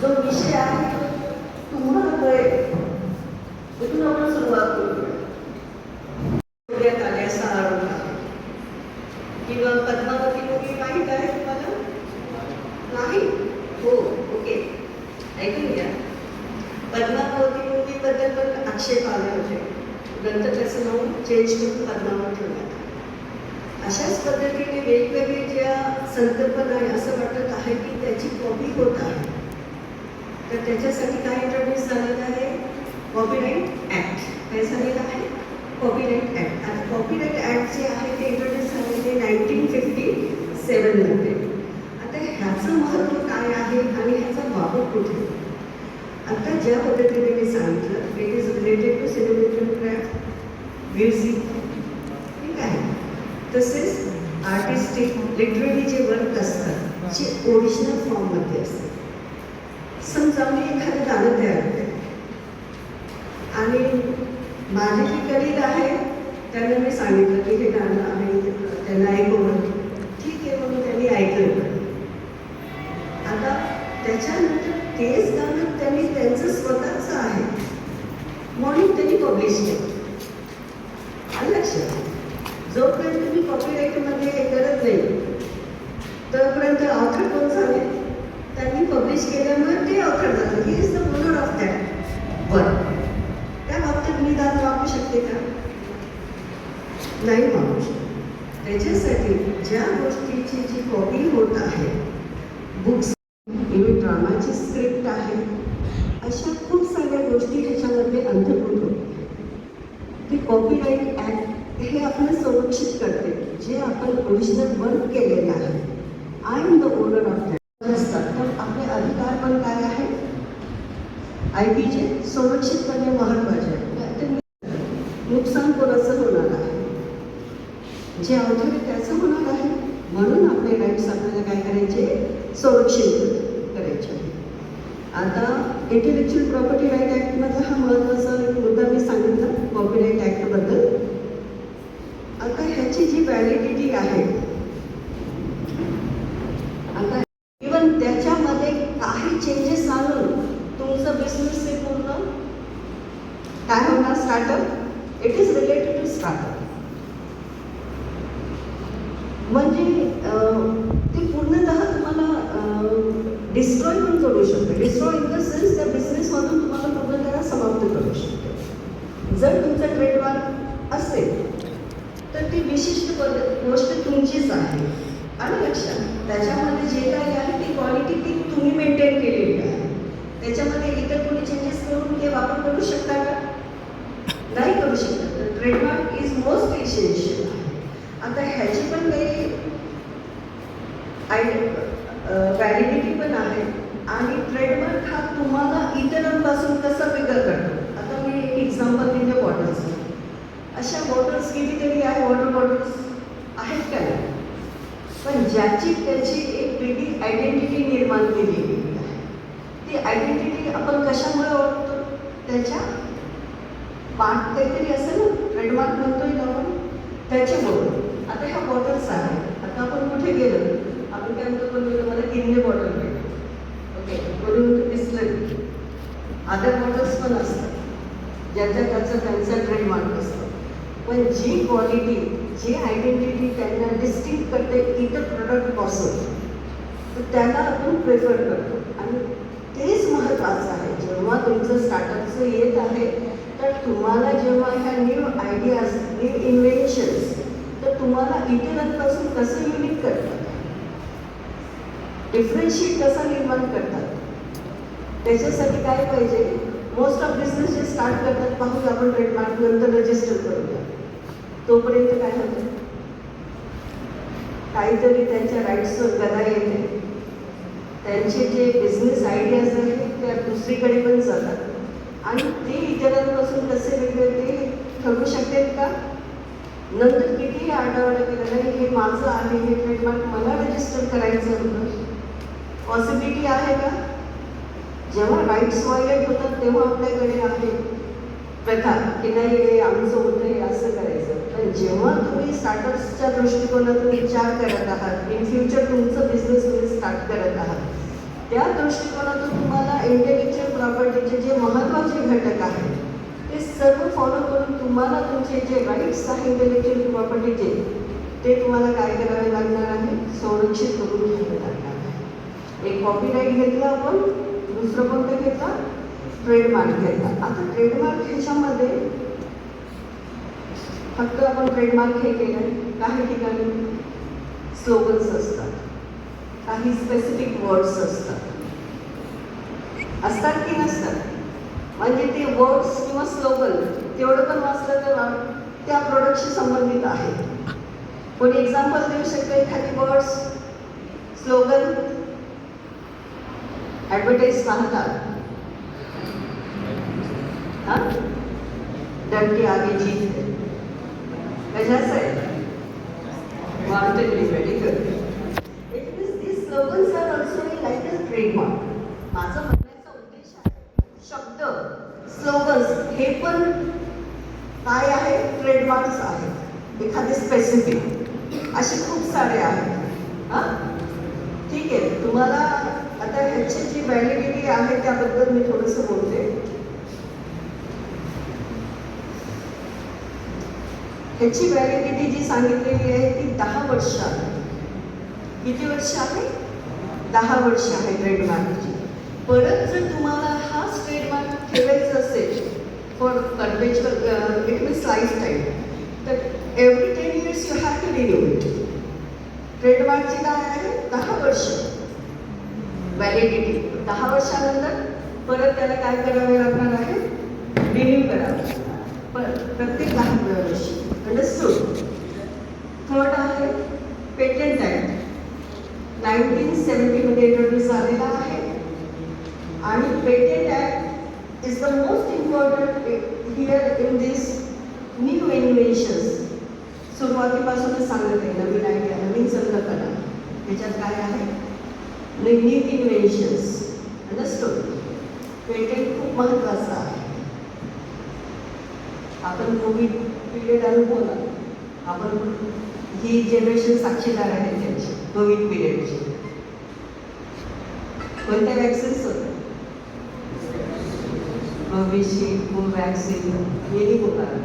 जो विषय आहे तो तुम्हाला कळेल. इथून आपण सुरुवात करूया. उद्यात आल्या सहा किंवा पद्मावती मूवी माहीत आहे तुम्हाला? नाही? हो, ओके. ऐकून घ्या. पद्मावती मूवीबद्दल पण आक्षेप आले होते. नंतर त्याचं नाव चेंज करून पद्मावत ठेवण्यात आलं. अशाच पद्धतीने वेगवेगळे ज्या संकल्पना आहे असं वाटत आहे की त्याची कॉपी होत आहे. तर त्याच्यासाठी काय इंट्रोड्यूस झालेलं आहे? Copyright act. काय झालेलं आहे? Copyright act. आता कॉपीराईट ॲक्ट जे आहे ते इंट्रोड्यूस झालेले 1957 मध्ये. आता ह्याचं महत्त्व काय आहे आणि ह्याचा वापर कुठे? आता ज्या पद्धतीने मी सांगितलं, it is related to cinematograph, music, ठीक आहे. तसेच आर्टिस्टिक लिटररी जे वर्क असतात जे ओरिजिनल फॉर्ममध्ये असतात. समजा मी एखादं गाणं तयार करते आणि माझे जे कलीग आहे त्यांना मी सांगितलं की हे गाणं आहे, त्यांना ऐकवलं. ठीक आहे, म्हणून त्यांनी ऐकलं. आता त्याच्यानंतर तेच गाणं त्यांनी त्यांचं स्वतःचं आहे म्हणून त्यांनी पब्लिश केलं. आलं लक्षात? जोपर्यंत मी कॉपीराईटमध्ये हे करत नाही तोपर्यंत ऑथर कोण झाले? त्यांनी पब्लिश केल्यामुळे ते ऑथर झाले. He is the owner of that work. त्या बाबतीत मी दाद मागू शकते का? नाही मागू शकते. त्याच्यासाठी ज्या गोष्टीची जी कॉपी होत आहे, बुक्स, इव्हन ड्रामाची स्क्रिप्ट आहे, अशा खूप साऱ्या गोष्टी ह्याच्यामध्ये अंतर्भूत होतात. ती कॉपीराईट ॲक्ट हे आपलं संरक्षित करते. जे आपण ओरिजिनल वर्क केलेलं आहे, I am the owner of that असतात. तर आपले अधिकार पण काय आहे? आय पी जे संरक्षित करणे महत्त्वाचे आहे. नुकसान कोणाचं होणार आहे? जे ऑथर आहे त्याचं होणार आहे. म्हणून आपले राईट्स आपल्याला काय करायचे? संरक्षित करायचे आहे. आता इंटेलेक्च्युअल प्रॉपर्टी राईट ॲक्टमधला हा महत्त्वाचा एक मुद्दा मी सांगितला कॉपीराईट ॲक्टबद्दल. आता ह्याची जी व्हॅलिडिटी आहे, आता इवन त्याच्यामध्ये काही चेंजेस आणून तुमचं बिझनेस हे पूर्ण काय होणार? Startup. It is related to startup. म्हणजे ते पूर्णतः तुम्हाला डिस्ट्रॉय पण करू शकते. डिस्ट्रॉय इन द सेन्स त्या बिझनेसमधून तुम्हाला पूर्णतः समाप्त करू शकते. जर तुमचा ट्रेडमार्क असेल तर ती विशिष्ट गोष्ट तुमचीच आहे. आणि लक्षात, त्याच्यामध्ये जे काही आहे ती क्वालिटी ती तुम्ही मेंटेन केलेली आहे. त्याच्यामध्ये इतर कोणी चेंजेस करून ते वापर करू शकता का? नाही करू शकत. ट्रेडमार्क इज मोस्ट इसेन्शियल आहे. आता ह्याची पण काही व्हॅलिडिटी पण आहे. आणि ट्रेडमार्क हा तुम्हाला इतरांपासून कसा वेगळा करतो? आता मी एक एक्झाम्पल दिलं बॉटल्स. अशा बॉटल्स कितीतरी आहे, वॉटर बॉटल्स आहेत का? पण ज्याची त्याची एक वेगळी आयडेंटिटी निर्माण केलेली आहे. ती आयडेंटिटी आपण कशामुळे ओळखतो? त्याच्या पाठ काहीतरी असेल ना, ट्रेडमार्क म्हणतोय आपण, त्याच्यामुळे. आता ह्या बॉटल्स आहेत. आता आपण कुठे गेलो, आपण काय म्हणतो, पण मला किनले बॉटल भेटतो, ओके, म्हणून बिस्लरी. अदर बॉटल्स पण असतात ज्याचा त्याचा त्यांचा ट्रेडमार्क असतो. पण जी क्वालिटी, जी आयडेंटिटी त्यांना डिस्टिंक्ट करते इतर प्रोडक्टपासून, तर त्याला आपण प्रेफर करतो. आणि तेच महत्त्वाचं आहे. जेव्हा तुमचं स्टार्टअपचं येत आहे तर तुम्हाला जेव्हा ह्या न्यू आयडियाज, न्यू इन्व्हेन्शन्स, तर तुम्हाला इतरांपासून कसं युनिक करतात, डिफरन्शिएट कसा निर्माण करतात, त्याच्यासाठी काय पाहिजे? मोस्ट ऑफ बिझनेस जे स्टार्ट करतात, पाहून आपण ट्रेडमार्क नंतर रजिस्टर करूया. तोपर्यंत काय होतं? काहीतरी त्यांच्या राईट्सवर गदा येते. त्यांचे जे बिझनेस आयडियाज आहेत त्या दुसरीकडे पण जातात. आणि ते इतरांपासून कसे वेगळे ते ठरवू शकतात का? नंतर किती आठवडा केलं नाही, हे माझं आहे, हे ट्रेडमार्क मला रजिस्टर करायचं होतं. पॉसिबिलिटी आहे का? जेव्हा राईट्स व्हायलेट होतात तेव्हा आपल्याकडे आहे प्रथा की नाही, हे आमचं होतं, हे असं करायचं. पण जेव्हा तुम्ही स्टार्टअप्सच्या दृष्टिकोनातून विचार करत आहात, इन फ्युचर तुमचं बिझनेस तुम्ही स्टार्ट करत आहात, त्या दृष्टिकोनातून तुम्हाला इंटेलेक्च्युअल प्रॉपर्टीचे जे महत्त्वाचे घटक आहेत ते सर्व फॉलो करून तुम्हाला तुमचे जे राईट्स आहे इंटेलेक्च्युअल प्रॉपर्टीचे ते तुम्हाला काय करावे लागणार आहे, संरक्षित करून घ्यावे लागणार आहे. एक कॉपीराईट घेतला आपण, दुसरं कोणतं घेतला, ट्रेडमार्क घेतला. आता ट्रेडमार्क ह्याच्यामध्ये फक्त आपण ट्रेडमार्क हे केलं, काही ठिकाणी स्लोगन्स असतात, काही स्पेसिफिक वर्ड्स असतात की नसतात. म्हणजे ते वर्ड्स किंवा स्लोगन तेवढं पण वाचलं तर त्या प्रोडक्टशी संबंधित आहे. कोणी एक्झाम्पल देऊ शकतो एखादी वर्ड्स, स्लोगन? ॲडव्हर्टाईज पाहतात, हां, डंकी आगे जीत है, कशाचं आहे, wantedly very good. It means these slogans are also like a trademark. माझं म्हणण्याचा उद्देश आहे शब्द, स्लोगन्स हे पण काय आहे, ट्रेडमार्क्स आहेत. एखादे स्पेसिफिक असे खूप सारे आहेत. हां, ठीक आहे. तुम्हाला आता ह्याची जी व्हॅलिडिटी आहे त्याबद्दल मी थोडंसं बोलते. ह्याची व्हॅलिडिटी जी सांगितलेली आहे ती 10 वर्ष आहे. किती वर्ष आहे? 10 वर्ष आहे ट्रेडमार्कची. परत जर तुम्हाला हाच ट्रेडमार्क ठेवायचा असेल for perpetual, it means life time, तर every 10 years you have to renew it. ट्रेडमार्कची काय आहे? 10 वर्ष व्हॅलिडिटी. 10 वर्षानंतर परत त्याला काय करावे लागणार आहे? रिन्यू करावं प्रत्येक 10 वर्षी. अंडरस्टूड? थर्ड आहे पेटंट ॲक्ट. 1970 मध्ये इंट्रोड्यूस झालेला आहे. आणि patent act is the most important here in this new इन्व्हेन्शन्स. सुरुवातीपासूनच सांगत आहे, नवीन आयडिया, नवीन संकल्पना. ह्याच्यात काय आहे? न्यू इन्व्हेन्शन्स. अंडरस्टूड? पेटंट खूप महत्त्वाचं आहे. आपण कोविड पिरियड अनुभवला, आपण ही जनरेशन साक्षीदार आहे त्याची, कोविड पिरियडची. कोणत्या वॅक्सिन्स होत्या? कोविशिल्ड, कोवॅक्सिन, मेनी होणार.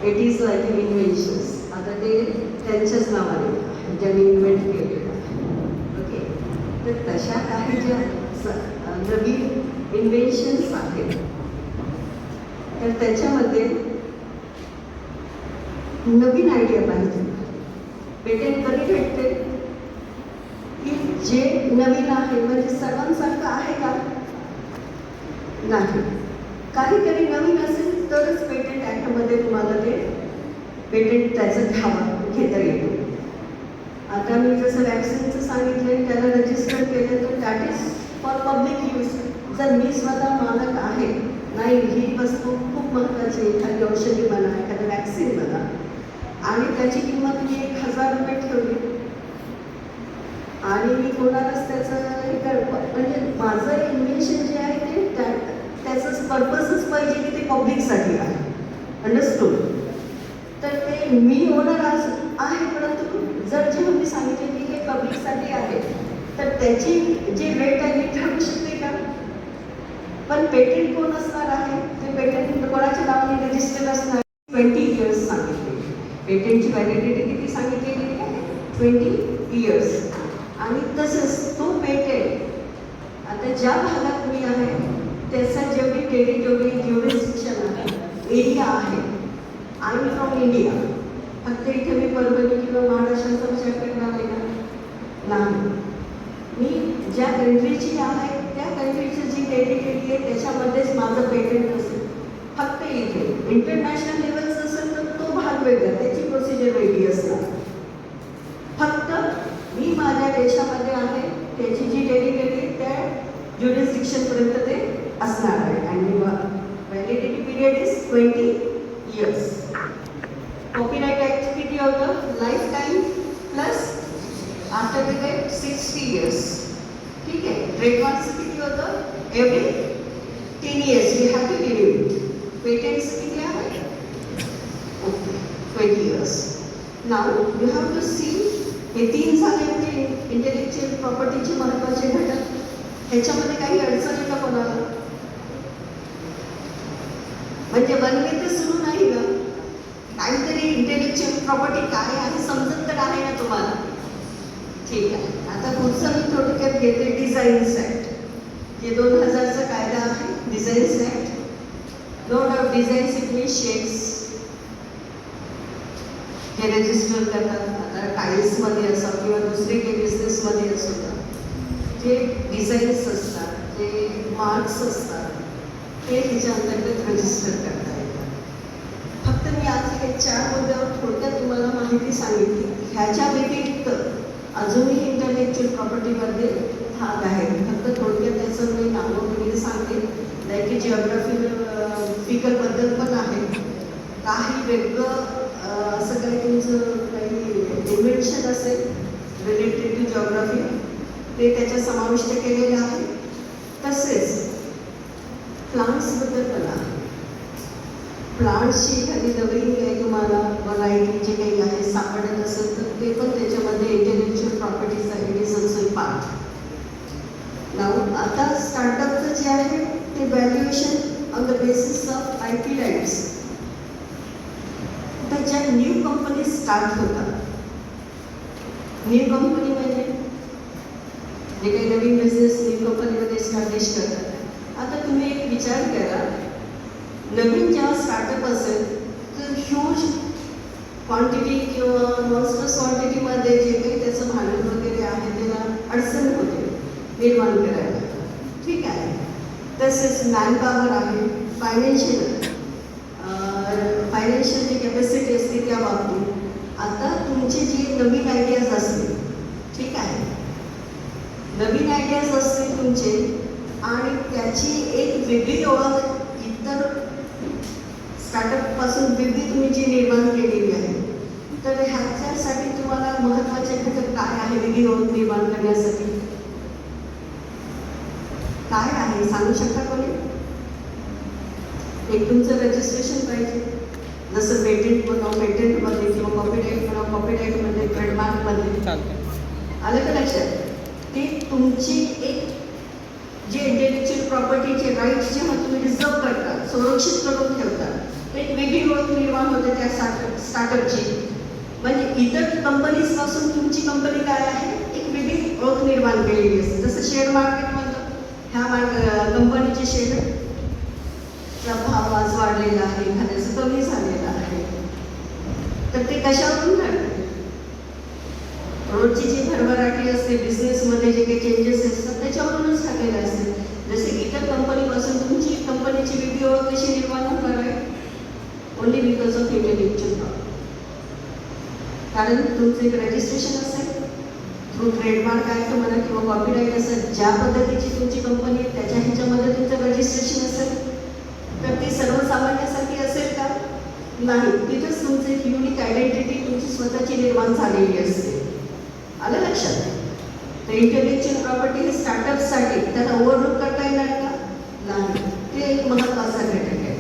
It is like इन्व्हेन्शन्स. आता ते त्यांच्याच नावाने ज्यांनी इन्व्हेंट केलेलं आहे. ओके, तर तशा काही ज्या नवीन इन्व्हेन्शन्स आहेत तर त्याच्यामध्ये नवीन आयडिया पाहिजे. पेटंट कधी भेटते की जे नवीन आहे, म्हणजे सर्वांसारखं आहे का? नाही. काहीतरी नवीन असेल तरच पेटंट ॲक्टमध्ये तुम्हाला ते पेटंट त्याचं घेता येतो. आता मी जसं वॅक्सिनचं सांगितलं, त्याला रजिस्टर केलं तर that is for public use. जर मी स्वतः मालक आहे, नाही ही वस्तू खूप महत्त्वाची, एखादी औषधी म्हणा, एखादं वॅक्सिन म्हणा, आणि त्याची किंमत मी 1000 रुपये ठेवली आणि मी कोणालाच त्याचं हे म्हणजे माझं इन्व्हेन्शन जे आहे ते त्याचंच पर्पजच पाहिजे की ते पब्लिकसाठी आहे. अंडरस्टूड? तर ते मी ओनर आहे, परंतु जर जेव्हा मी सांगितले की हे पब्लिकसाठी आहे तर त्याची जी रेट आहे ती ठरवू शकते का? पण पेटंट कोण असणार आहे? ते पेटंट कोणाच्या नावाने रजिस्टर असणार? 20 years सांगितले. पेटंटची व्हॅलिडिटी किती सांगितलेली आहे? 20 years. आणि तसंच तो पेटंट आता ज्या भागात मी आहे त्याचा जेवढी टेरिटोरी, ज्युरिस्डिक्शन आहे, एरिया आहे, आय एम फ्रॉम इंडिया. फक्त इथे मी परभणी किंवा महाराष्ट्राचा विचार करणार आहे का? नाही. मी ज्या कंट्रीची आहे त्या कंट्रीची जी टेरिटरी आहे त्याच्यामध्येच माझं पेटंट असेल. फक्त इथे इंटरनॅशनल लेवलचं असेल तर तो भाग वेगळा, त्याची प्रोसिजर वेगळी असणार. फक्त मी माझ्या देशामध्ये आहे त्याची जी टेरिटरी आहे त्या ज्युरिस्डिक्शनपर्यंत ते असणार आहे. आणि validity period is 20 years. Copyright act किती होतं? Lifetime plus after the date 60 years. ठीक आहे. ट्रेडमार्कचं किती होतं? Every 10 years we have to renew it. Patents किती आहे? Okay, 20 years. Now you have to see हे 3 झाले म्हणजे इंटेलेक्च्युअल प्रॉपर्टीचे महत्त्वाचे घटक. ह्याच्यामध्ये काही अडचण आहे का कोणाला? म्हणजे बनवे तर सुरू नाही ना, काहीतरी इंटेलेक्च्युअल प्रॉपर्टी काय आहे समजत तर आहे ना तुम्हाला? ठीक आहे. आता पुढचं मी थोडक्यात घेते डिझाईन्स ॲक्ट. हे 2000चा कायदा आहे, designs act. Note of designs it means shades हे रजिस्टर करतात. आता टाईल्समध्ये असो किंवा दुसरे काही बिझनेसमध्ये असो का, जे डिझाईन्स असतात, जे मार्क्स असतात, ते ह्याच्या अंतर्गत रजिस्टर करता येतात. फक्त मी आज हे 4 मुद्द्यावर थोडक्यात तुम्हाला माहिती सांगितली. ह्याच्या व्यतिरिक्त अजूनही इंटेलेक्च्युअल प्रॉपर्टीमध्ये भाग आहे. फक्त थोडक्यात त्याचं मी नावं वगैरे सांगते. लाईक फिगरबद्दल पण आहे. काही वेगळं असं काही तुमचं काही इन्व्हेन्शन असेल रिलेटेड टू जिओग्राफी, ते त्याच्यात समाविष्ट केलेलं आहे. तसेच प्लांट्सबद्दल पण आहे. प्लांट्सची एखादी नवीन काही तुम्हाला व्हरायटी जे काही आहे सापडत असेल तर ते पण त्याच्यामध्ये इंटेलेक्च्युअल प्रॉपर्टीज आहे. It is also part. नाव आता स्टार्टअपचं जे आहे ते valuation on the basis of IP rights. तर ज्या न्यू कंपनी स्टार्ट होतात, न्यू कंपनी म्हणजे जे काही नवीन बिझनेस न्यू कंपनीमध्ये स्टॅब्लिश करतात. आता तुम्ही एक विचार करा, नवीन जेव्हा स्टार्टअप असेल तर ह्यूज क्वांटिटी किंवा मॉन्स्टर्स क्वांटिटीमध्ये जे काही त्याचं भांडवल वगैरे आहे त्याला अडचण होते निर्माण करायला. ठीक आहे. तसेच मॅनपॉवर आहे, फायनान्शियल जी कॅपॅसिटी असते त्या बाबतीत. आता तुमचे जे नवीन आयडियाज असतील, ठीक आहे, नवीन आयडियाज असतील तुमचे आणि त्याची एक वेगळी ओळख इतर स्टार्टअपपासून वेगळी तुम्ही जी निर्माण केलेली आहे, तर ह्याच्यासाठी तुम्हाला महत्त्वाचे घटक काय आहे वेगळी ओळख निर्माण करण्यासाठी? काय आहे सांगू शकता कोणी? एक तुमचं रजिस्ट्रेशन पाहिजे, जसं पेटेंटमध्ये किंवा कॉपीराईटमध्ये ट्रेडमार्कमध्ये. आलं का लक्षात? ते तुमची एक जे इंटेलेक्च्युअल प्रॉपर्टीचे राईट्स जेव्हा तुम्ही रिझर्व करता, संरक्षित करून ठेवता, एक वेगळी ओळख निर्माण होते त्या स्टार्टअपची. म्हणजे इतर कंपनीजपासून तुमची कंपनी काय आहे एक वेगळी ओळख निर्माण केलेली असते. जसं शेअर मार्केट म्हणतो, ह्या कंपनीचे शेअरचा भाव आज वाढलेला आहे, एखाद्याचं कमी झालेला आहे, तर ते कशावरून ठरते? रोजची जी भरभराटी असते बिझनेसमध्ये, जे काही चेंजेस असतात त्याच्यावरूनच ठरलेलं असते. जसे इतर कंपनीपासून तुमची कंपनीची वेगळी ओळख कशी निर्माण होणार आहे? Only because of intellectual property. कारण तुमचं एक रजिस्ट्रेशन असेल थ्रू ट्रेडमार्क ॲक्ट म्हणा किंवा कॉपीराईट असेल, ज्या पद्धतीची तुमची कंपनी आहे त्याच्या ह्याच्यामध्ये तुमचं रजिस्ट्रेशन असेल, तर ती सर्वसामान्यासाठी असेल का? नाही. तिथंच तुमचं एक युनिक आयडेंटिटी तुमची स्वतःची निर्माण झालेली असते. आलं लक्षात? तर इंटेलेक्च्युअल प्रॉपर्टी हे स्टार्टअपसाठी त्याला ओव्हरलूक करता येणार का? नाही. ते एक महत्त्वाचा घटक आहे.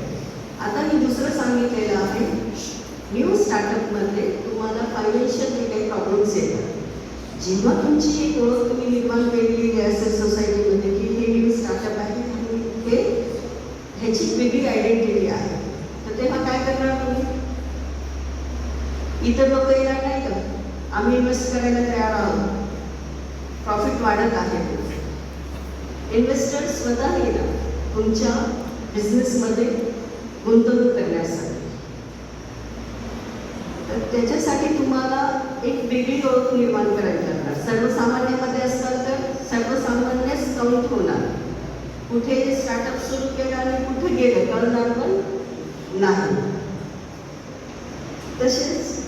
आता मी दुसरं सांगितलेलं आहे, न्यू स्टार्टअपमध्ये तुम्हाला फायनान्शियल जे काही प्रॉब्लेम्स येतात, जेव्हा तुमची एक ओळख तुम्ही निर्माण केलेली असेल सोसायटीमध्ये की हे न्यू स्टार्टअप आहे आणि हे ह्याची वेगळी आयडेंटिटी आहे, तर तेव्हा काय करणार तुम्ही? इतर लोक येणार नाही का? आम्ही इन्व्हेस्ट करायला तयार आहोत, प्रॉफिट वाढत आहे. इन्व्हेस्टर स्वतः येणार तुमच्या बिझनेसमध्ये गुंतवणूक करण्यासाठी. तर त्याच्यासाठी तुम्हाला एक वेगळी ओळख निर्माण करायला लागणार. सर्वसामान्यामध्ये असतात तर सर्वसामान्यच काउंट होणार. कुठे स्टार्टअप सुरू केलं आणि कुठे गेलं कळणार पण नाही. तसेच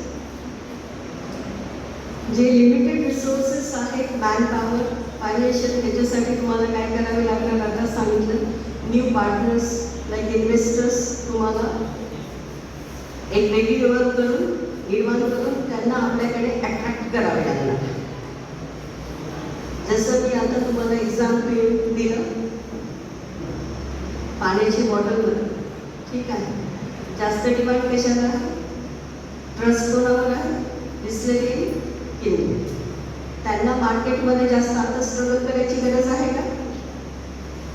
जे लिमिटेड रिसोर्सेस आहेत, मॅनपॉवर, फायनान्शियल, ह्याच्यासाठी तुम्हाला काय करावे लागणार? आता सांगितलं, न्यू पार्टनर्स लाईक इन्व्हेस्टर्स तुम्हाला एक वेगळी ओळख करून निर्माण करून त्यांना आपल्याकडे अट्रॅक्ट करावे लागणार. जसं मी आता तुम्हाला एक्झाम्पल दिलं पाण्याची बॉटलमध्ये, ठीक आहे, जास्त डिमांड कशाला आहे? ट्रस्ट कोणावर आहे? बिसलेरी किंवा त्यांना मार्केटमध्ये जास्त आता स्ट्रगल करायची गरज आहे का?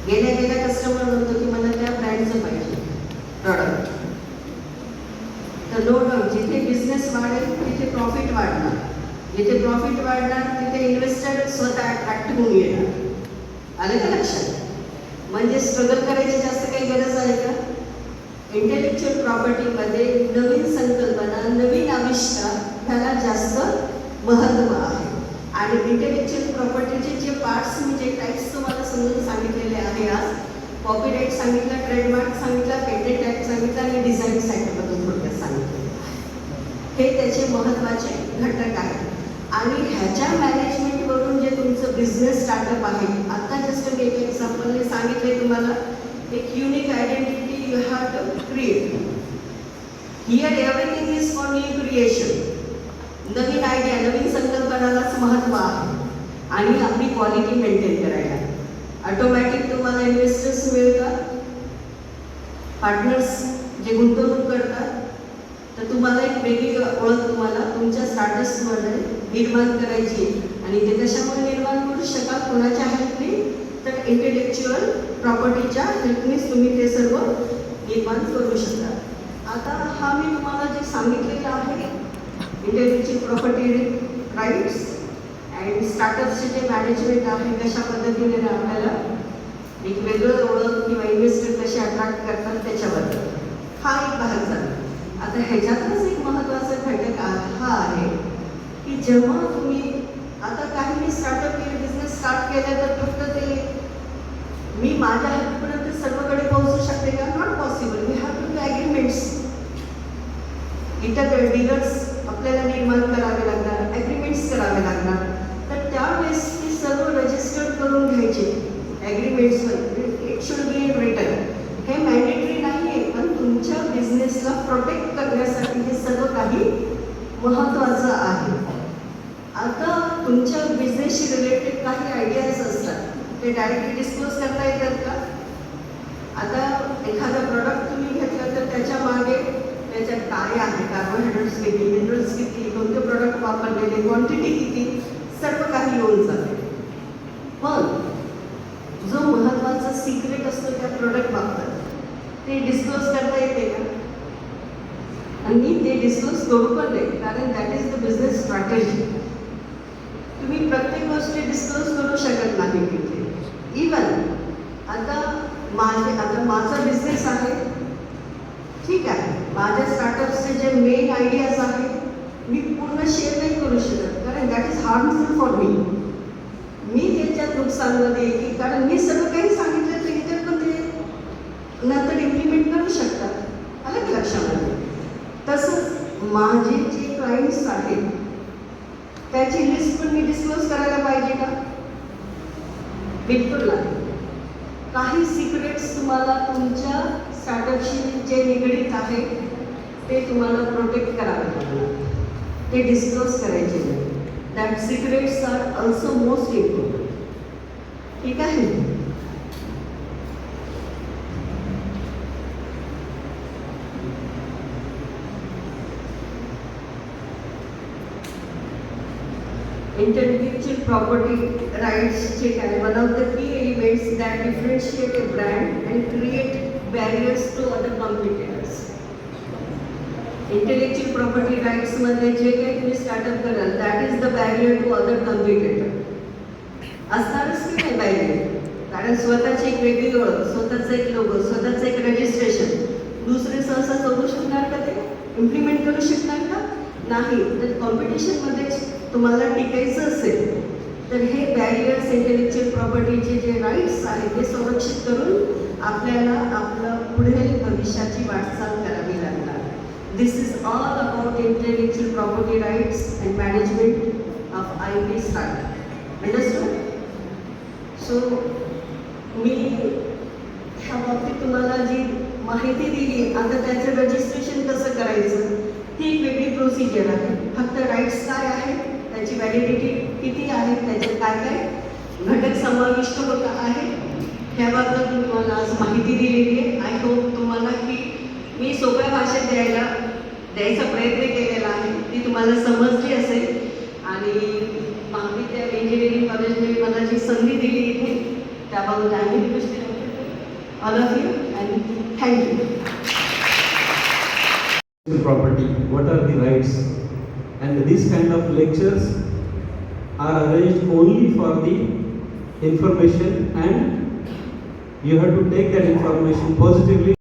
गेल्या गेल्या कस्टमर म्हणतो की मला त्या ब्रँडचं पाहिजे प्रॉडक्ट. तर नो डाऊट जिथे बिझनेस वाढेल तिथे प्रॉफिट वाढणार, जिथे प्रॉफिट वाढणार तिथे इन्व्हेस्टर स्वतः अट्रॅक्ट होऊन येणार. आलं का लक्षात? म्हणजे स्ट्रगल करायची जास्त काही गरज आहे का? इंटेलेक्च्युअल प्रॉपर्टीमध्ये नवीन संकल्पना, नवीन आविष्कार ह्याला जास्त महत्त्व आहे. आणि इंटेलेक्च्युअल प्रॉपर्टीचे जे पार्ट्स मी जे टाईप्स तुम्हाला समजून सांगितलेले आहे आज, कॉपीराईट सांगितलं, ट्रेडमार्क सांगितलं, पेटंट ॲक्ट सांगितलं आणि डिझाईन ॲक्टमधून थोडक्यात सांगितलं. हे त्याचे महत्त्वाचे घटक आहेत. आणि ह्याच्या मॅनेजमेंटवरून जे तुमचं बिझनेस स्टार्टअप आहे, आता जस्ट मी एक एक्झाम्पलने सांगितले तुम्हाला, एक unique identity you have to create. Here everything is for new creation. नवीन आयडिया, नवीन संकल्पनालाच महत्त्व आहे आणि आपली क्वालिटी मेंटेन करायला. ऑटोमॅटिक तुम्हाला इन्व्हेस्टर्स मिळतात, पार्टनर्स जे गुंतवणूक करतात. तर तुम्हाला एक वेगळी ओळख तुम्हाला तुमच्या स्टार्टअप्समध्ये निर्माण करायची आणि ते कशामुळे निर्माण करू शकाल? कोणाच्या हेल्पने? तर इंटेलेक्च्युअल प्रॉपर्टीच्या हेल्पनेच तुम्ही ते सर्व निर्माण करू शकता. आता हा मी तुम्हाला जे सांगितलेलं आहे इंटेलेक्च्युअल प्रॉपर्टी राईट्स अँड स्टार्टअप्सचे जे मॅनेजमेंट आहे, कशा पद्धतीने आपल्याला एक वेगळं ओळख किंवा इन्व्हेस्टर कसे अट्रॅक्ट करतात त्याच्याबद्दल हा एक भाग झाला. आता ह्याच्यातच एक महत्त्वाचा घटक हा आहे की जेव्हा तुम्ही आता काही स्टार्टअप केले, बिझनेस स्टार्ट केला, तर फक्त ते मी माझ्या हातपर्यंत सर्वकडे पोहोचू शकते का? Not possible. We have to do agreements. इतर डीलर्स आपल्याला निर्माण करावे लागणार, ॲग्रीमेंट्स करावे लागणार. तर त्यावेळेस ते सर्व रजिस्टर्ड करून घ्यायचे ॲग्रीमेंट्समध्ये. It should be written. हे मॅन्डेटरी नाही आहे, पण तुमच्या बिझनेसला प्रोटेक्ट करण्यासाठी हे सर्व काही महत्त्वाचं आहे. आता तुमच्या बिझनेसशी रिलेटेड काही आयडियाज असतात, ते डायरेक्टली डिस्क्लोज करता येतात का? आता एखादा प्रॉडक्ट तुम्ही घेतला तर त्याच्या मागे त्याच्यात काय आहे, कार्बोहायड्रेट्स किती, मिनरल्स किती, कोणते प्रोडक्ट वापरलेले, क्वांटिटी किती, सर्व काही येऊन जाते. पण जो महत्त्वाचा सिक्रेट असतो त्या प्रोडक्ट बाबतीत ते डिस्क्लोज करता येते का? आणि ते डिस्क्लोज करू पण नाही, कारण that is the business strategy. तुम्ही प्रत्येक गोष्टी डिस्क्लोज करू शकत नाही तिथे. इवन आता माझा बिझनेस आहे, ठीक आहे, माझ्या स्टार्टअप्सचे जे मेन आयडियाज आहेत मी पूर्ण शेअर नाही करू शकत, कारण that is harmful for me. मी त्याच्यात नुकसानमध्ये की कारण मी सर्व काही सांगितलं तर इतर पण ते नंतर इम्प्लिमेंट करू शकतात. आलं की लक्षामध्ये? तसंच माझे जे क्लायंट्स आहेत त्याची लिस्ट पण मी डिस्क्लोज करायला पाहिजे का? बिलकुल नाही. काही सिक्रेट्स तुम्हाला तुमच्या स्टार्टअपशी जे निगडीत आहे ते तुम्हाला प्रोटेक्ट करावे लागणार, ते डिस्क्लोज करायचे नाही. That secrets are also most important. ठीक आहे? Intellectual property rights चे काय, one of the key elements that differentiate a brand and create barriers to other competitors. Intellectual property rights मध्ये जे काही तुम्ही स्टार्टअप कराल that is the barrier to other competitor. असणारच की नाही बॅरियर? कारण स्वतःची एक वेगळी ओळख, स्वतःचा एक लोगो, स्वतःचं एक रजिस्ट्रेशन दुसरे सहसा करू शकणार का? ते इम्प्लिमेंट करू शकणार का? नाही. तर कॉम्पिटिशनमध्ये तुम्हाला टिकायचं असेल तर हे बॅरियर्स, इंटेलेक्च्युअल प्रॉपर्टीचे जे राईट्स आहेत ते संरक्षित करून आपल्याला आपलं पुढील भविष्याची वाटचाल करावी लागणार. This is all about intellectual property rights and management of IP startup. Understood? So मी ह्या बाबतीत तुम्हाला जी माहिती दिली, आता त्याचं रजिस्ट्रेशन कसं करायचं ही एक वेगळी प्रोसिजर आहे. फक्त राईट्स काय आहेत, त्याची व्हॅलिडिटी किती आहे, त्याचे काय काय घटक समाविष्ट होत आहे ह्याबाबत मी तुम्हाला आज माहिती दिलेली आहे. आय होप तुम्हाला की मी सोप्या भाषेत द्यायचा प्रयत्न केलेला आहे, ती तुम्हाला समजली असेल आणि महाविद्यालय इंजिनिअरिंग कॉलेजने मला जी संधी दिली इथे त्याबाबत आम्ही request all of you and thank you. Property, what are the rights, and these kind of lectures are arranged only for the information, and you have to take that information positively.